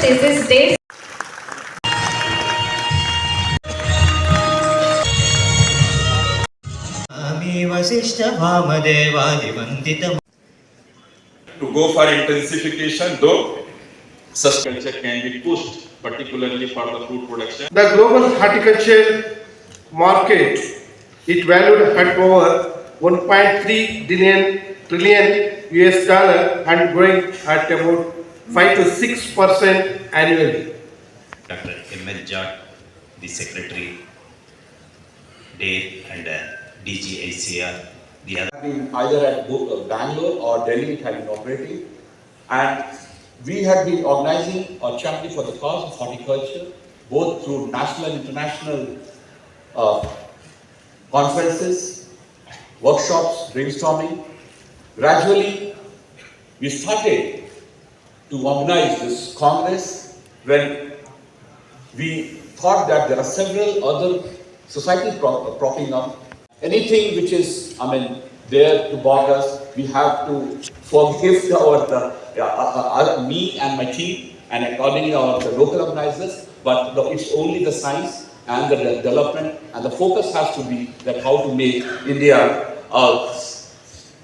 Disease Day. To go for intensification, though culture can be pushed, particularly for the food production. The global horticulture market, it valued at over 1.3 trillion US dollar and growing at about 5 to 6% annually. Dr. M.L. Jat, the Secretary, Dave and DGICR, the other. Been either at Bangalore or Delhi, it had been operating, and we had been organizing or championing for the cause of horticulture, both through national and international conferences, workshops, brainstorming. Gradually, we started to organize this congress when we thought that there are several other societies propping up. Anything which is, there to bother us, we have to forgive me and my team, and accordingly the local organizers. But it's only the science and the development, and the focus has to be that how to make India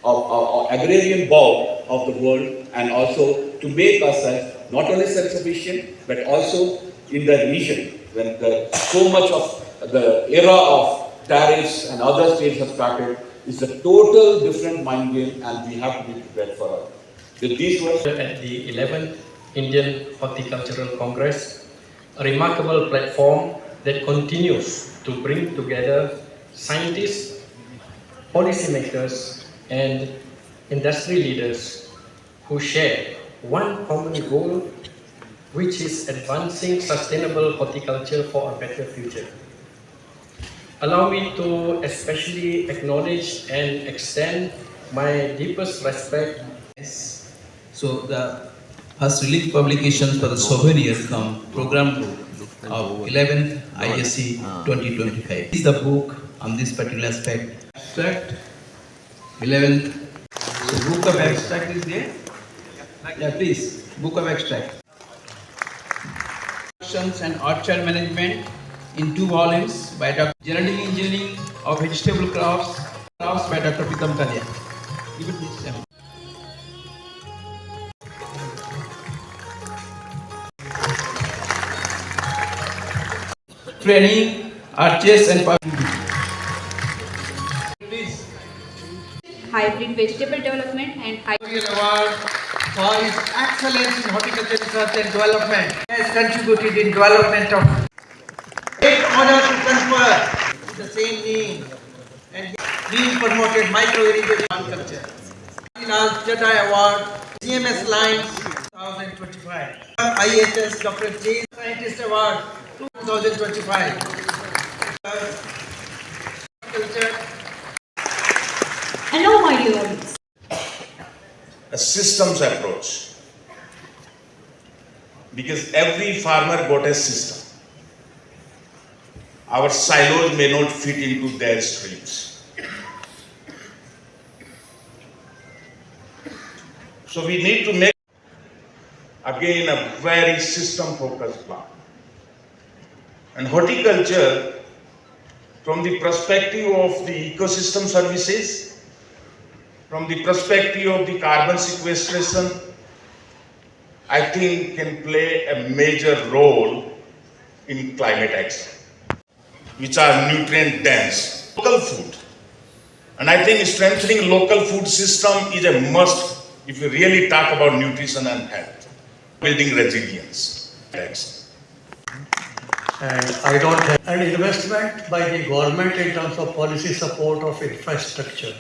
agrarian bulk of the world, and also to make ourselves not only self-sufficient but also in the region when so much of the era of tariffs and other states have started. It's a total different mind game, and we have to be prepared for it. With these words, at the 11th Indian Horticultural Congress, a remarkable platform that continues to bring together scientists, policymakers, and industry leaders who share one common goal, which is advancing sustainable horticulture for a better future. Allow me to especially acknowledge and extend my deepest respect. So the first release publications for the souvenir from program of 11th ISC 2025. This is the book on this particular aspect. Abstract 11th. So book of abstract is there. Yeah, please. Book of abstract. And orchard management in 2 volumes by Dr. Genetic Engineering of Vegetable Crops by Dr. Pritam Kalia. Even this. Training, arches and please. Hybrid vegetable development and award for his excellence in horticulture research and development. He has contributed in development of great honor to confer the same name and being promoted micro irrigation horticulture. Lal Jadai Award, CMS Lines 2025. IHS Dr. J. Scientist Award 2025. Hello, my dear audience. A systems approach, because every farmer got a system. Our silos may not fit into their streams. So we need to make again a very system focused plan. And horticulture, from the perspective of the ecosystem services, from the perspective of the carbon sequestration, I think can play a major role in climate action, which are nutrient dense. Local food. And I think strengthening local food system is a must if you really talk about nutrition and health. Building resilience. And investment by the government in terms of policy support of infrastructure.